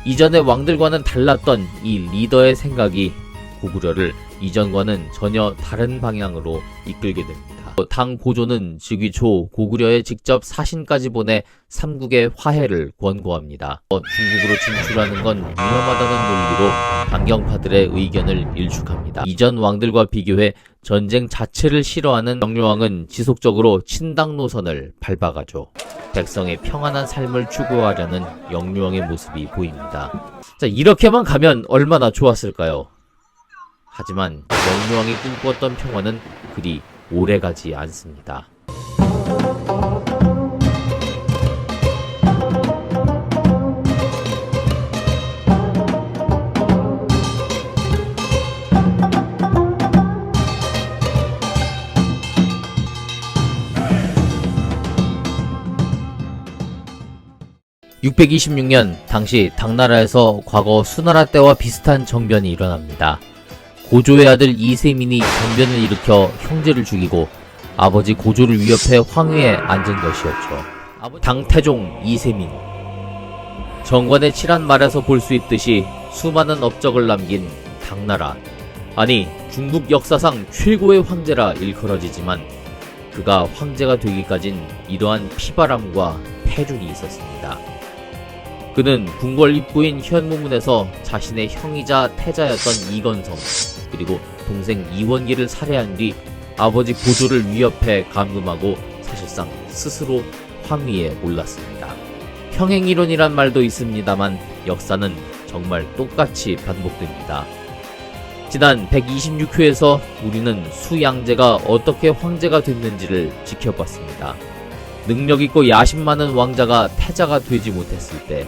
이전의 왕들과는 달랐던 이 리더의 생각이 고구려를 이전과는 전혀 다른 방향으로 이끌게 됩니다. 당 고조는 즉위 초 고구려에 직접 사신까지 보내 삼국의 화해를 권고합니다. 중국으로 진출하는 건 위험하다는 논리로 강경파들의 의견을 일축합니다. 이전 왕들과 비교해 전쟁 자체를 싫어하는 영유왕은 지속적으로 친당 노선을 밟아가죠. 백성의 평안한 삶을 추구하려는 영유왕의 모습이 보입니다. 자, 이렇게만 가면 얼마나 좋았을까요? 하지만 영유왕이 꿈꾸었던 평화는 그리 오래가지 않습니다. 626년 당시 당나라에서 과거 수나라 때와 비슷한 정변이 일어납니다. 고조의 아들 이세민이 정변을 일으켜 형제를 죽이고 아버지 고조를 위협해 황위에 앉은 것이었죠. 당태종 이세민. 정관의 칠한 말에서 볼 수 있듯이 수많은 업적을 남긴 당나라, 아니 중국 역사상 최고의 황제라 일컬어지지만 그가 황제가 되기까진 이러한 피바람과 패륜이 있었습니다. 그는 궁궐 입구인 현무문에서 자신의 형이자 태자였던 이건성, 그리고 동생 이원기를 살해한 뒤 아버지 고조를 위협해 감금하고 사실상 스스로 황위에 올랐습니다. 평행이론이란 말도 있습니다만 역사는 정말 똑같이 반복됩니다. 지난 126회에서 우리는 수양제가 어떻게 황제가 됐는지를 지켜봤습니다. 능력있고 야심 많은 왕자가 태자가 되지 못했을 때,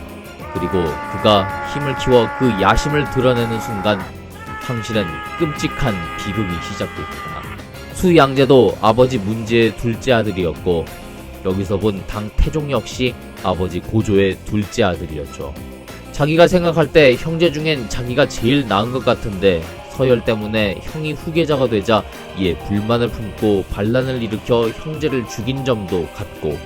그리고 그가 힘을 키워 그 야심을 드러내는 순간 황실은 끔찍한 비극이 시작됩니다. 수양제도 아버지 문제의 둘째 아들이었고 여기서 본 당태종 역시 아버지 고조의 둘째 아들이었죠. 자기가 생각할 때 형제 중엔 자기가 제일 나은 것 같은데 서열 때문에 형이 후계자가 되자 이에 불만을 품고 반란을 일으켜 형제를 죽인 점도 같고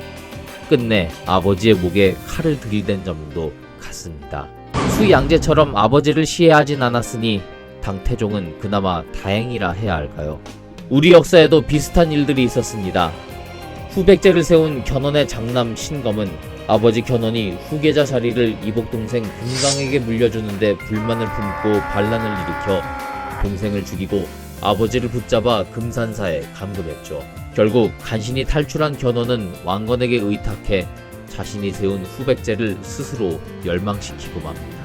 끝내 아버지의 목에 칼을 들이댄 점도 같습니다. 수양제처럼 아버지를 시해하진 않았으니 당태종은 그나마 다행이라 해야 할까요? 우리 역사에도 비슷한 일들이 있었습니다. 후백제를 세운 견훤의 장남 신검은 아버지 견훤이 후계자 자리를 이복동생 금강에게 물려주는데 불만을 품고 반란을 일으켜 동생을 죽이고 아버지를 붙잡아 금산사에 감금했죠. 결국 간신히 탈출한 견훤은 왕건에게 의탁해 자신이 세운 후백제를 스스로 멸망시키고 맙니다.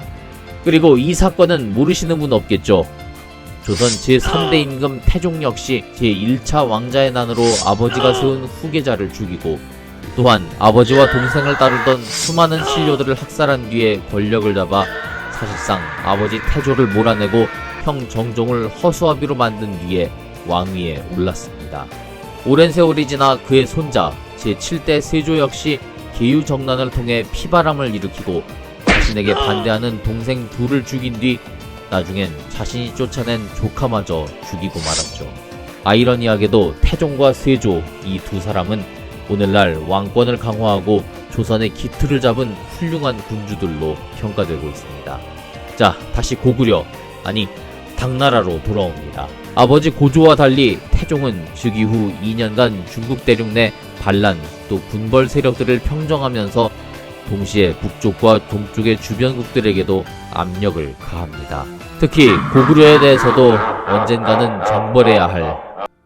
그리고 이 사건은 모르시는 분 없겠죠. 조선 제3대 임금 태종 역시 제1차 왕자의 난으로 아버지가 세운 후계자를 죽이고 또한 아버지와 동생을 따르던 수많은 신료들을 학살한 뒤에 권력을 잡아 사실상 아버지 태조를 몰아내고 형 정종을 허수아비로 만든 뒤에 왕위에 올랐습니다. 오랜 세월이 지나 그의 손자 제7대 세조 역시 계유정난을 통해 피바람을 일으키고 자신에게 반대하는 동생 둘을 죽인 뒤 나중엔 자신이 쫓아낸 조카마저 죽이고 말았죠. 아이러니하게도 태종과 세조 이 두 사람은 오늘날 왕권을 강화하고 조선의 기틀을 잡은 훌륭한 군주들로 평가되고 있습니다. 자, 다시 고구려, 아니 당나라로 돌아옵니다. 아버지 고조와 달리 태종은 즉위 후 2년간 중국 대륙 내 반란 또 군벌 세력들을 평정하면서 동시에 북쪽과 동쪽의 주변국들에게도 압력을 가합니다. 특히 고구려에 대해서도 언젠가는 정벌해야 할,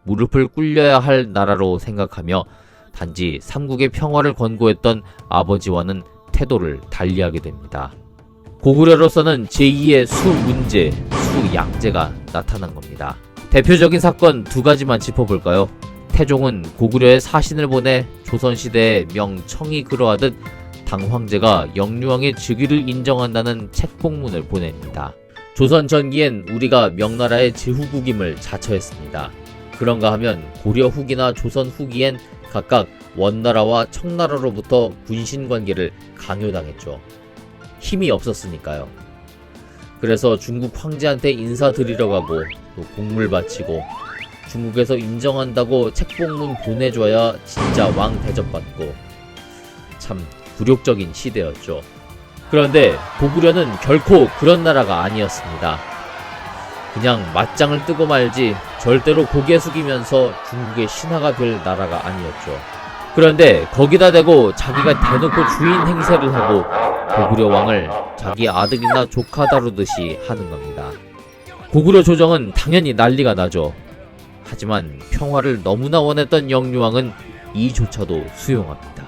무릎을 꿇려야 할 나라로 생각하며 단지 삼국의 평화를 권고했던 아버지와는 태도를 달리하게 됩니다. 고구려로서는 제2의 수문제, 수양제가 나타난 겁니다. 대표적인 사건 두 가지만 짚어볼까요? 태종은 고구려에 사신을 보내 조선시대의 명청이 그러하듯 당황제가 영유왕의 즉위를 인정한다는 책봉문을 보냅니다. 조선 전기엔 우리가 명나라의 제후국임을 자처했습니다. 그런가 하면 고려 후기나 조선 후기엔 각각 원나라와 청나라로부터 군신관계를 강요당했죠. 힘이 없었으니까요. 그래서 중국 황제한테 인사드리러 가고 또 공물 바치고 중국에서 인정한다고 책봉문 보내줘야 진짜 왕 대접받고 참 굴욕적인 시대였죠. 그런데 고구려는 결코 그런 나라가 아니었습니다. 그냥 맞짱을 뜨고 말지 절대로 고개 숙이면서 중국의 신하가 될 나라가 아니었죠. 그런데 거기다 대고 자기가 대놓고 주인 행세를 하고 고구려 왕을 자기 아들이나 조카 다루듯이 하는 겁니다. 고구려 조정은 당연히 난리가 나죠. 하지만 평화를 너무나 원했던 영유왕은 이조차도 수용합니다.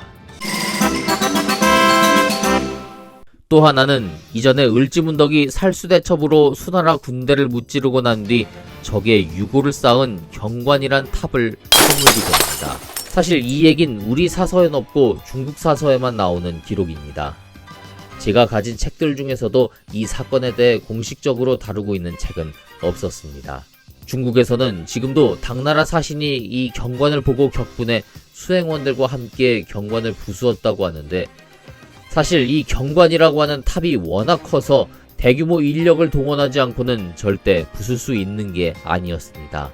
또 하나는 이전에 을지문덕이 살수대첩으로 수나라 군대를 무찌르고 난 뒤 적의 유고를 쌓은 경관이란 탑을 허물게 됩니다. 사실 이 얘긴 우리 사서엔 없고 중국 사서에만 나오는 기록입니다. 제가 가진 책들 중에서도 이 사건에 대해 공식적으로 다루고 있는 책은 없었습니다. 중국에서는 지금도 당나라 사신이 이 경관을 보고 격분해 수행원들과 함께 경관을 부수었다고 하는데, 사실 이 경관이라고 하는 탑이 워낙 커서 대규모 인력을 동원하지 않고는 절대 부술 수 있는 게 아니었습니다.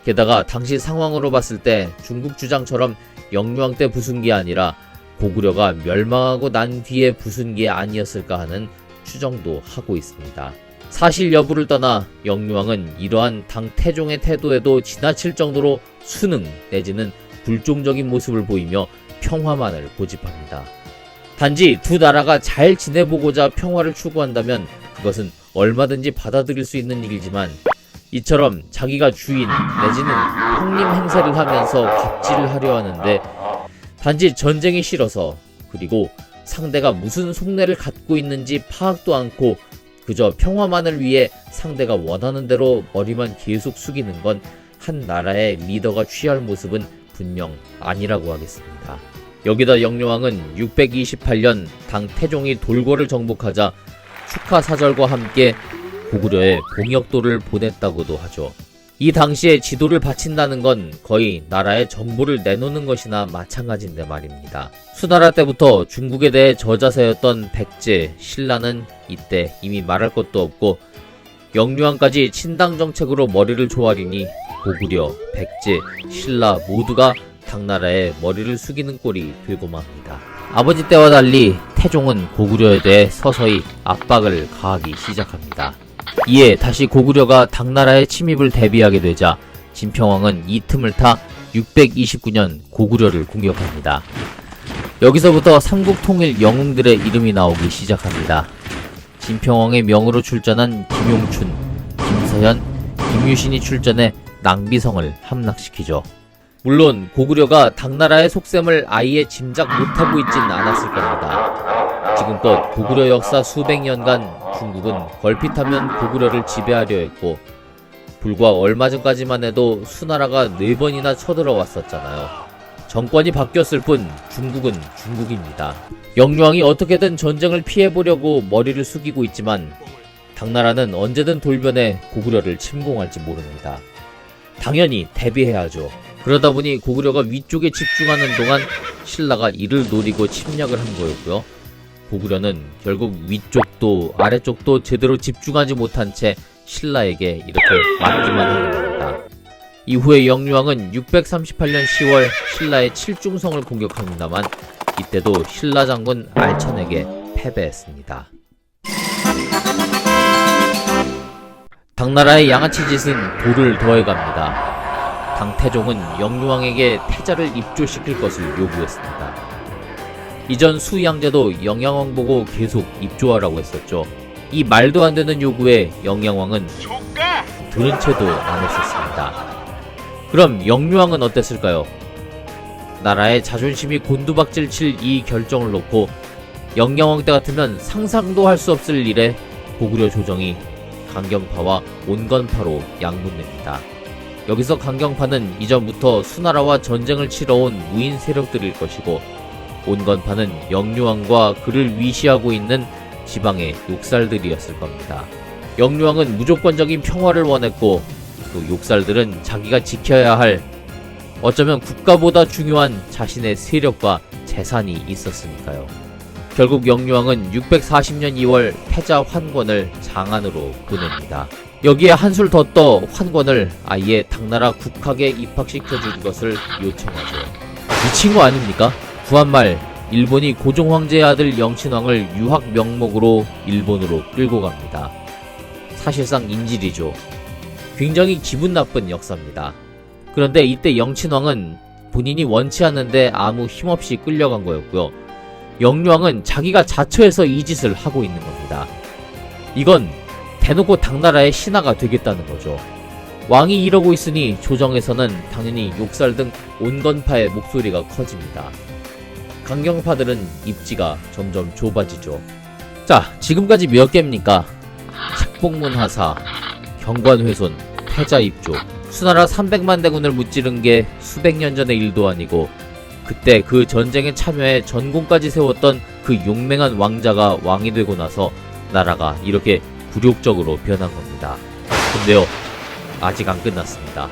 게다가 당시 상황으로 봤을 때 중국 주장처럼 영유왕 때 부순 게 아니라 고구려가 멸망하고 난 뒤에 부순 게 아니었을까 하는 추정도 하고 있습니다. 사실 여부를 떠나 영유왕은 이러한 당 태종의 태도에도 지나칠 정도로 순응 내지는 불종적인 모습을 보이며 평화만을 고집합니다. 단지 두 나라가 잘 지내보고자 평화를 추구한다면 그것은 얼마든지 받아들일 수 있는 일이지만, 이처럼 자기가 주인 내지는 형님 행세를 하면서 갑질을 하려 하는데 단지 전쟁이 싫어서, 그리고 상대가 무슨 속내를 갖고 있는지 파악도 않고 그저 평화만을 위해 상대가 원하는 대로 머리만 계속 숙이는 건 한 나라의 리더가 취할 모습은 분명 아니라고 하겠습니다. 여기다 영유왕은 628년 당 태종이 돌궐을 정복하자 축하사절과 함께 고구려에 봉역도를 보냈다고도 하죠. 이 당시에 지도를 바친다는 건 거의 나라의 정보를 내놓는 것이나 마찬가지인데 말입니다. 수나라 때부터 중국에 대해 저자세였던 백제, 신라는 이때 이미 말할 것도 없고, 영유왕까지 친당 정책으로 머리를 조아리니 고구려, 백제, 신라 모두가 당나라에 머리를 숙이는 꼴이 되고 맙니다. 아버지 때와 달리 태종은 고구려에 대해 서서히 압박을 가하기 시작합니다. 이에 다시 고구려가 당나라의 침입을 대비하게 되자 진평왕은 이 틈을 타 629년 고구려를 공격합니다. 여기서부터 삼국통일 영웅들의 이름이 나오기 시작합니다. 진평왕의 명으로 출전한 김용춘, 김서현, 김유신이 출전해 낭비성을 함락시키죠. 물론 고구려가 당나라의 속셈을 아예 짐작 못하고 있진 않았을 겁니다. 지금껏 고구려 역사 수백 년간 중국은 걸핏하면 고구려를 지배하려 했고, 불과 얼마 전까지만 해도 수나라가 4번이나 쳐들어왔었잖아요. 정권이 바뀌었을 뿐 중국은 중국입니다. 영유왕이 어떻게든 전쟁을 피해보려고 머리를 숙이고 있지만 당나라는 언제든 돌변해 고구려를 침공할지 모릅니다. 당연히 대비해야죠. 그러다 보니 고구려가 위쪽에 집중하는 동안 신라가 이를 노리고 침략을 한 거였고요. 고구려는 결국 위쪽도 아래쪽도 제대로 집중하지 못한 채 신라에게 이렇게 맞기만 하는 겁니다. 이후에 영유왕은 638년 10월 신라의 칠중성을 공격합니다만 이때도 신라 장군 알천에게 패배했습니다. 당나라의 양아치 짓은 돌을 더해갑니다. 당태종은 영유왕에게 태자를 입조시킬 것을 요구했습니다. 이전 수양제도 영양왕 보고 계속 입조하라고 했었죠. 이 말도 안 되는 요구에 영양왕은 들은 채도 안 했었습니다. 그럼 영유왕은 어땠을까요? 나라의 자존심이 곤두박질 칠 이 결정을 놓고 영양왕 때 같으면 상상도 할 수 없을 일에 고구려 조정이 강경파와 온건파로 양분됩니다. 여기서 강경파는 이전부터 수나라와 전쟁을 치러온 무인 세력들일 것이고, 온건파는 영유왕과 그를 위시하고 있는 지방의 욕살들이었을 겁니다. 영유왕은 무조건적인 평화를 원했고, 또 욕살들은 자기가 지켜야 할, 어쩌면 국가보다 중요한 자신의 세력과 재산이 있었으니까요. 결국 영유왕은 640년 2월 패자 환권을 장안으로 보냅니다. 여기에 한술 더 떠 환권을 아예 당나라 국학에 입학시켜줄 것을 요청하죠. 미친 거 아닙니까? 구한말 일본이 고종 황제의 아들 영친왕을 유학 명목으로 일본으로 끌고 갑니다. 사실상 인질이죠. 굉장히 기분 나쁜 역사입니다. 그런데 이때 영친왕은 본인이 원치 않는데 아무 힘없이 끌려간 거였고요. 영유왕은 자기가 자처해서 이 짓을 하고 있는 겁니다. 이건 대놓고 당나라의 신하가 되겠다는 거죠. 왕이 이러고 있으니 조정에서는 당연히 욕설 등 온건파의 목소리가 커집니다. 강경파들은 입지가 점점 좁아지죠. 자, 지금까지 몇 개입니까? 책봉문하사, 경관훼손, 패자입조, 수나라 300만 대군을 무찌른 게 수백 년 전의 일도 아니고 그때 그 전쟁에 참여해 전공까지 세웠던 그 용맹한 왕자가 왕이 되고 나서 나라가 이렇게 굴욕적으로 변한 겁니다. 근데요, 아직 안 끝났습니다.